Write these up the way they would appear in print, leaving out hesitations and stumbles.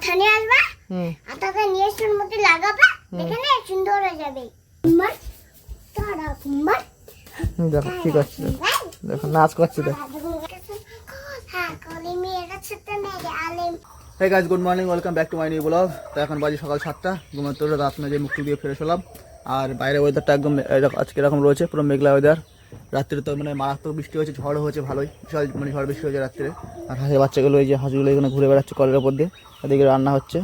আঠা নিয়ে আসবা, আঠাটা নিয়ে এসে ওর মধ্যে লাগাবা, দেখে না সুন্দর হয়ে যাবে। তারা কুম্বার দেখো কি করছে, দেখো নাচ করছে। দেখো hey guys, good morning, welcome back to my new blog. তো এখন বাজে সকাল 7টা, ঘুমাতে তোর রাত মেজে মুখ দিয়ে ফ্রেশ হলাম। আর বাইরে ওয়েদারটা একদম আজকে এরকম রয়েছে, পুরো মেঘলা ওয়েদার। রাত্রে তো মানে মারাত্মক বৃষ্টি হয়েছে, ঝড় হয়েছে ভালোই, বিশাল মানে ঝড় বৃষ্টি হয়েছে রাত্রে। আর হাঁসের বাচ্চাগুলো, এই যে হাঁসগুলো এখানে ঘুরে বেড়াচ্ছে কলের ওপর দিয়ে, এদিকে রান্না হচ্ছে।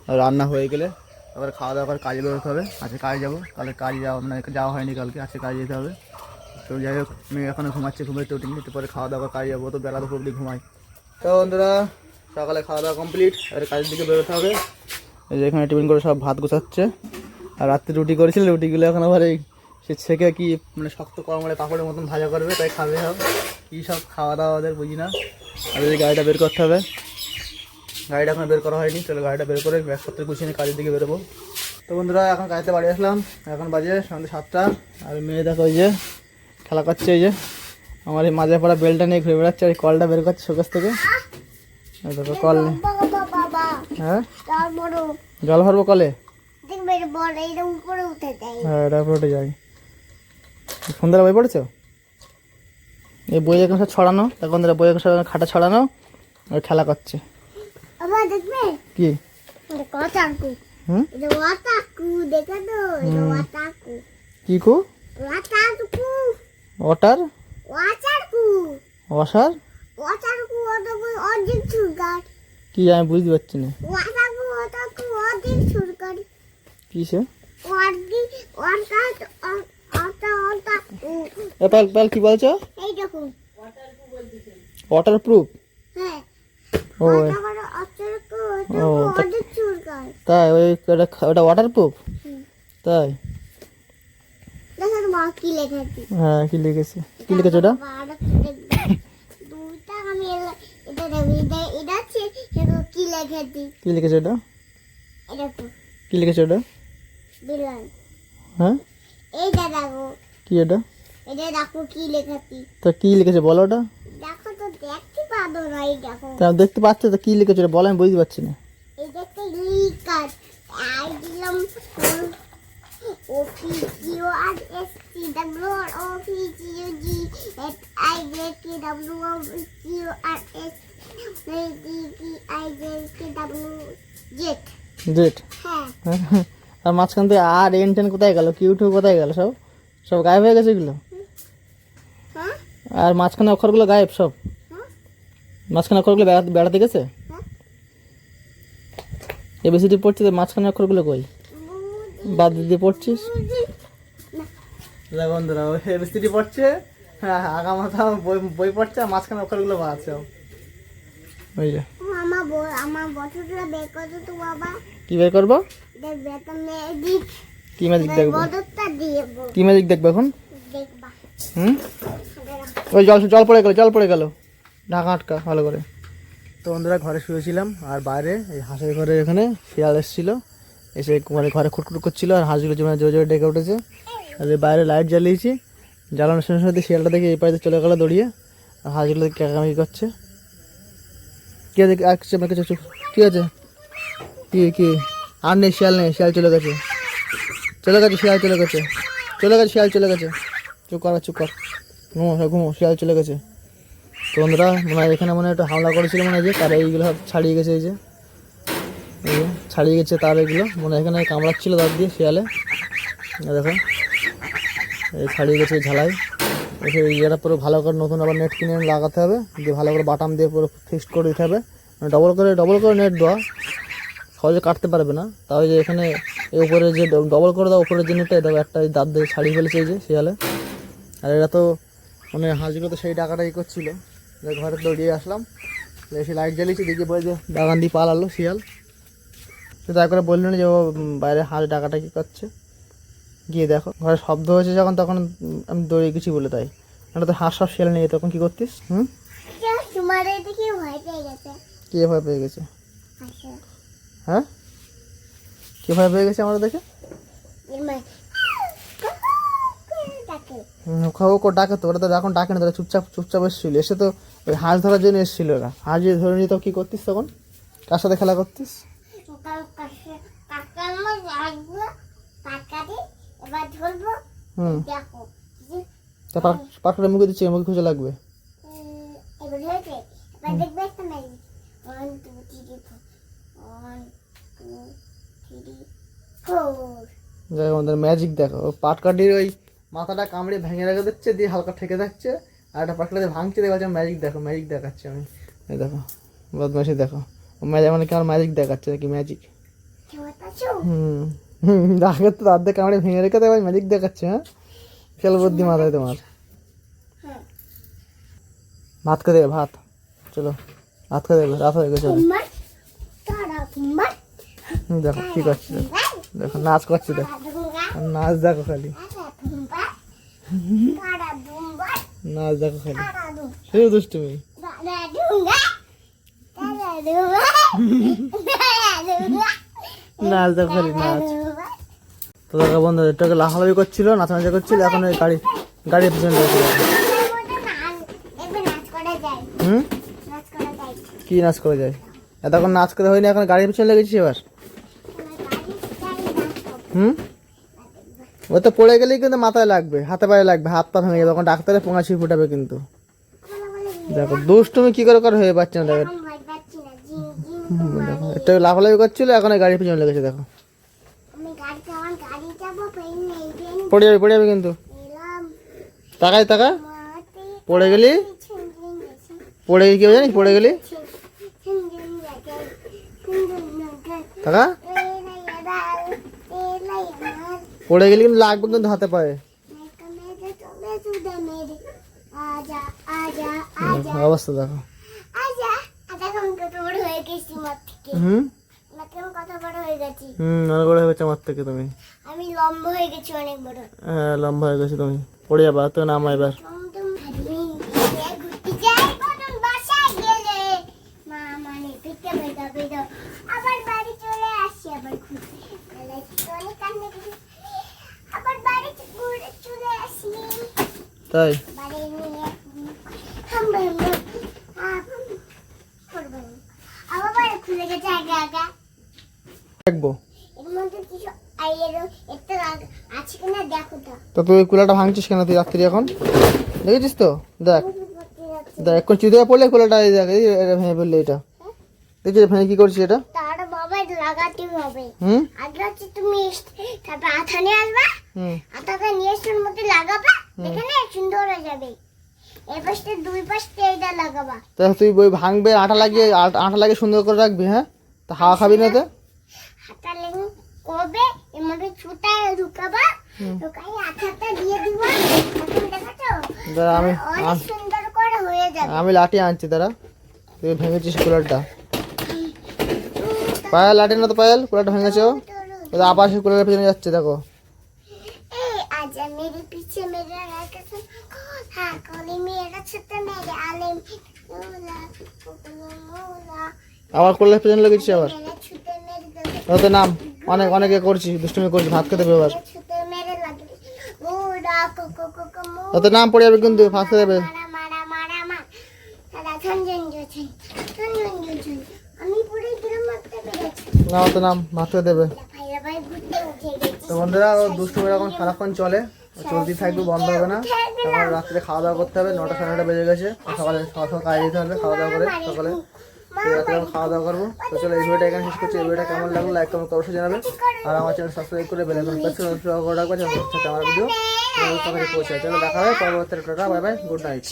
আর রান্না হয়ে গেলে আবার খাওয়া দাওয়া করে কাজে বেরোতে হবে। আজকে কাজে যাবো, কালকে কাজে যাওয়া মানে যাওয়া হয়নি কালকে, আজকে কাজে যেতে হবে। তো যাই হোক, মেয়ে এখনো ঘুমাচ্ছে, ঘুমাইতে উঠিনি, একটু পরে খাওয়া দাওয়া কাজে যাবো, তো বেলা দুপুর অবধি ঘুমাই। তো বন্ধুরা, সকালে খাওয়া দাওয়া কমপ্লিট, আর কাজের দিকে বেরোতে হবে। এই যে এখানে টিফিন করে সব ভাত গোছাচ্ছে। আর রাত্রে রুটি করেছিল, রুটিগুলো এখন আবার এই সে ছেঁকে কি মানে শক্ত কড়মড়ে পাপড়ের মতন ভাজা করবে, তাই খাবে সব। কী সব খাওয়া দাওয়া ওদের বুঝি না। আর এই গাড়িটা বের করতে হবে, গাড়িটা এখন বের করা হয়নি, চলো গাড়িটা বের করে ব্যাগপত্র গুছিয়ে নিয়ে কাজের দিকে বেরোবো। তো বন্ধুরা, এখন গাড়িতে বাড়ি আসলাম, এখন বাজে সন্ধ্যে 7টা। আর মেয়ে দেখো ওই যে খেলা করছে, এই যে আমার এই মাঝে পড়া বেলটা নিয়ে ঘুরে বেড়াচ্ছে, আর কলটা বের করছে শোকেস থেকে। দেখো কল নেই, হ্যাঁ জল ভরবো কলে, হ্যাঁ এটা উপরে উঠে যায়। সন্ধ্যাবেলা বই পড়েছো? এই বই এখন সব ছড়ানো, এখন বই এখন সব খাটা ছড়ানো, আর খেলা করছে। কি কি কু ওয়াটার ওয়াসার কি আমি বুঝতে পারছি না কিসে। কি বলছো? Water proof? ও তাই, ওটা ওয়াটার প্রুফ তাই? হ্যাঁ কি লিখেছে, কি লিখেছে ওটা? কি লিখেছে ওটা, কি লিখেছে ওটা? হ্যাঁ কি এটা? তো কি লিখেছে বলো ওটা? দেখতে পাচ্ছ তো, কি লিখেছে বলো, আমি বুঝতে পারছি না। জেট? আর মাঝখান থেকে আর এন টেন কোথায় গেল, কিউ টু কোথায় গেল, সব সব গায়েব হয়ে গেছে এগুলো। আর মাঝখানে অক্ষরগুলো গায়েব সব, মাঝখানে অক্ষরগুলো বেড়াতে গেছে। এবিসিডি পড়ছিস, মাঝখানে অক্ষরগুলো কই, বাদ দিয়ে পড়ছিস। বন্ধুরা, ওই এবিসিডি পড়ছে, হ্যাঁ আগা মাথা বই পড়ছে, আর মাঝখানে অক্ষরগুলো বাড়ছে। ওই যে কি বের করবো, কি ম্যাজিক দেখবো, কি ম্যাজিক দেখবো এখন? ওই জল পড়ে গেল, ঢাকা আটকা ভালো করে। তো বন্ধুরা, ঘরে শুয়েছিলাম, আর বাইরে এই হাঁসের ঘরে এখানে শিয়াল এসেছিলো, এসে মানে ঘরে খুটখুট করছিল, আর হাঁসগুলো জোরে জোরে ডেকে উঠেছে। আর বাইরে লাইট জ্বালিয়েছি, জ্বালানোর সঙ্গে সঙ্গে শিয়ালটা দেখে এই পাড়িতে চলে গেলো দৌড়িয়ে, আর হাঁসগুলো ক্যাকামি করছে। কে দেখে আসছে আমার কাছে, কী আছে, কি কি? আর নেই, শিয়াল নেই, শিয়াল চলে গেছে, শিয়াল চলে গেছে, শিয়াল চলে গেছে। চুপ কর, ঘুমো, শিয়াল চলে গেছে। তো বন্ধুরা, মনে হয় এখানে মনে হয় একটু হামলা করেছিল, মনে হয় যে তার এইগুলো সব ছাড়িয়ে গেছে, এই যে ছাড়িয়ে গেছে তার এগুলো, মনে হয় এখানে কামড়াচ্ছিল দাঁত দিয়ে শিয়ালে। দেখো এই ছাড়িয়ে গেছে ঝালাই। এসে ইয়েটা পুরো ভালো করে নতুন আবার নেট কিনে লাগাতে হবে, দিয়ে ভালো করে বাটাম দিয়ে পুরো ফিক্সড করে দিতে হবে। মানে ডবল করে নেট দেওয়া, সহজে কাটতে পারবে না। তাও যে এখানে এই উপরে যে ডবল করে দাও, উপরের যে নেটটা দেখো একটা দাঁত দিয়ে ছাড়িয়ে ফেলেছে এই যে শিয়ালে। আর এরা তো মানে হাঁসগুলো তো সেই টাকাটাই করছিলো, ঘরে দৌড়িয়ে আসলাম, এসে লাইট জ্বালিয়েছি, দেখি বলে যে বাগান দিয়ে পালালো শিয়াল। তো তাই করে বললেন যে ও বাইরে হাঁস ডাকাটা কি করছে, গিয়ে দেখো ঘরে শব্দ হয়েছে যখন, তখন আমি দৌড়িয়ে গেছি বলে। তাই এটা তো হাঁস সব শিয়াল নিয়ে, তখন কি করতিস? কে ভয় পেয়ে গেছে? হ্যাঁ কে ভয় পেয়ে গেছে আমরা দেখে? ডাকে তো, ওরা তো এখন ডাকে না, তোরা চুপচাপ এসেছিল। এসে তো ওই হাঁস ধরার জন্য এসেছিল ওরা, হাঁস যদি ধরে নিত কি করতিস তখন? কার সাথে খেলা করতিস? শাকগুলো পাকাতে এবার ধরবো। হুম, দেখো তা পাটকাটা মুখে দিচ্ছি, মুখে খুঁজে লাগবে। এবার হয়েছে। এবার দেখবে একটা ম্যাজিক। 1 2 3 4 1 2 3 4। যাই আমাদের ম্যাজিক দেখো, পাটকাঠির ওই মাথাটা কামড়ে ভেঙে রেখে দিচ্ছে, দিয়ে হালকা ঠেকে থাকছে, আর একটা পাটকাঠি ভাঙছে, দেখো ম্যাজিক দেখো, ম্যাজিক দেখাচ্ছে আমি। এই দেখো বদমাইশি দেখো, ম্যাজিক মানে কি আমার ম্যাজিক দেখাচ্ছে নাকি ম্যাজিক? হুম হুম, আগে তো অর্ধেক কামড়ে ভেঙে রেখে দেয়, ম্যাজিক দেখাচ্ছে। হ্যাঁ, বিশাল বুদ্ধি মাথায় তোমার। ভাত খেতে দেবে, ভাত, চলো ভাত খেতে দেবে, রাত হয়ে গেছে। দেখো কি করছে, দেখো নাচ করছে, দেখো নাচ দেখো খালি, নাচ দেখো খালি, শুধু দুষ্টুমি। নাচ দেখো খালি, নাচ। তো দেখো বন্ধু, এটাকে লাফালাফি করছিল, নাচানাচি করছিল, এখন ওই গাড়ির পিছনে লেগেছিল। হুম, কি নাচ করে যায়? এতক্ষণ নাচ করে হয়নি, এখন গাড়ির পিছনে লেগেছিস এবার। হুম, ও তো পড়ে গেলেই কিন্তু মাথায় লাগবে, হাতে পায়ে লাগবে, হাত পা ভেঙে যাবে, তখন ডাক্তারে পোঙাছি ফুটাবে কিন্তু। দেখো দুষ্টুমি কি করে হয়ে পাচ্ছে না, দেখো দেখো একটু লাফালাফি করছিল, এখন ওই গাড়ির পিছনে লেগেছে। দেখো পড়ে যাবে কিন্তু, তাকাই তাকা, পড়ে গেলি, পড়ে গেলি কি হবে জানিস, পড়ে গেলি তাকা, পড়ে গেলি কিন্তু লাগবে কিন্তু হাতে পায়ে। অবস্থা দেখো। হুম অনেক বড় হয়ে গেছে আমার থেকে তুমি। আমি লম্বা হয়ে গেছি অনেক বড়। হ্যাঁ লম্বা হয়ে গেছে তুমি, পড়ে যাবা তো, নামা এবার। আবার বাড়ি চলে আসছি, আবার আবার বাড়ি চলে আসি, তাই বাড়ি নিয়ে আবার বাড়ি খুলে গেছে আগা আগা। দেখবো এর মধ্যে কিছু আইয়েরও একটা আছে কিনা দেখো তো। তো তুই কুলাটা ভাঙছিস কেন তুই রাত্রি এখন? দেখেছিস তো, দেখ দেখ, এখন চিদে পড়লে কুলাটা এই দেখ, এই ভেঙে ফেললে এটা, দেখছিস ভেঙে কি করছিস এটা? তার বাবা লাগাতে হবে। হুম, আগে হচ্ছে তুমি তারপর আঠা নিয়ে আসবা, হুম, আঠাটা নিয়ে এসে ওর মধ্যে লাগাবা, দেখে সুন্দর হয়ে যাবে। এই পাশে দুই পাশে এইটা লাগাবা। তা তুই বই ভাঙবে, আঠা লাগিয়ে সুন্দর করে রাখবি। হ্যাঁ, তা হাওয়া খাবি না তো? আঠা লেগে কবে এর মধ্যে ছুটায় ঢুকাবা, ঢুকাই আঠাটা দিয়ে দিবা। এখন দেখাছো দাঁড়া আমি অনেক সুন্দর করে হয়ে যাবে। আমি লাঠি আনছি, দাঁড়া। তুই ভেঙেছিস কুলারটা, পায়েল লাঠি না তো, পায়েল কুলারটা ভেঙেছে, ও আবার সে কুলারের পিছনে যাচ্ছে। দেখো आजा मेरे पीछे मेरा राकेशन हाँ कोली मेरा छुट्टा मेरे आलम मोला मोला আবার কুলারের পিছনে লেগেছিস আবার। मेरा छुट्टे मेरे ও তো নাম, অনেক করছিস, দুষ্টুমি করছিস, ভাত খেতে দেবে এবার। छुट्टे मेरे लगे मोला कोको कोको ও তো নাম পড়ে যাবে কিন্তু, ভাত খেতে দেবে। मारा मारा मारा मार তারা ঝনঝন জোছে আমি পুরো গ্রাম মারতে পেরেছি না, ও তো নাম ভাত খেতে দেবে। ভাইরা ভাই ঘুরতে উঠে গেছে তো বন্ধুরা, ও দুষ্টুমি এরকম সারাক্ষণ চলে, চলতেই থাকবে, বন্ধ হবে না। আমার রাত্রে খাওয়া দাওয়া করতে হবে, 9টা 9:30 বেজে গেছে, সকালে সকাল কাজে যেতে হবে, খাওয়া দাওয়া করে সকালে। তো রাত্রে আমি খাওয়া দাওয়া করবো। তো চলো এই ভিডিওটা এখানে শেষ করছি। এই ভিডিওটা কেমন লাগলো লাইক কমেন্ট অবশ্যই জানাবে, আর আমার চ্যানেল সাবস্ক্রাইব করে বেল আইকন প্রেস করে রাখবে, যাতে আমার ভিডিও তোমাদের কাছে পৌঁছায়। চলো দেখা হবে পরবর্তী, tata bye bye, good night.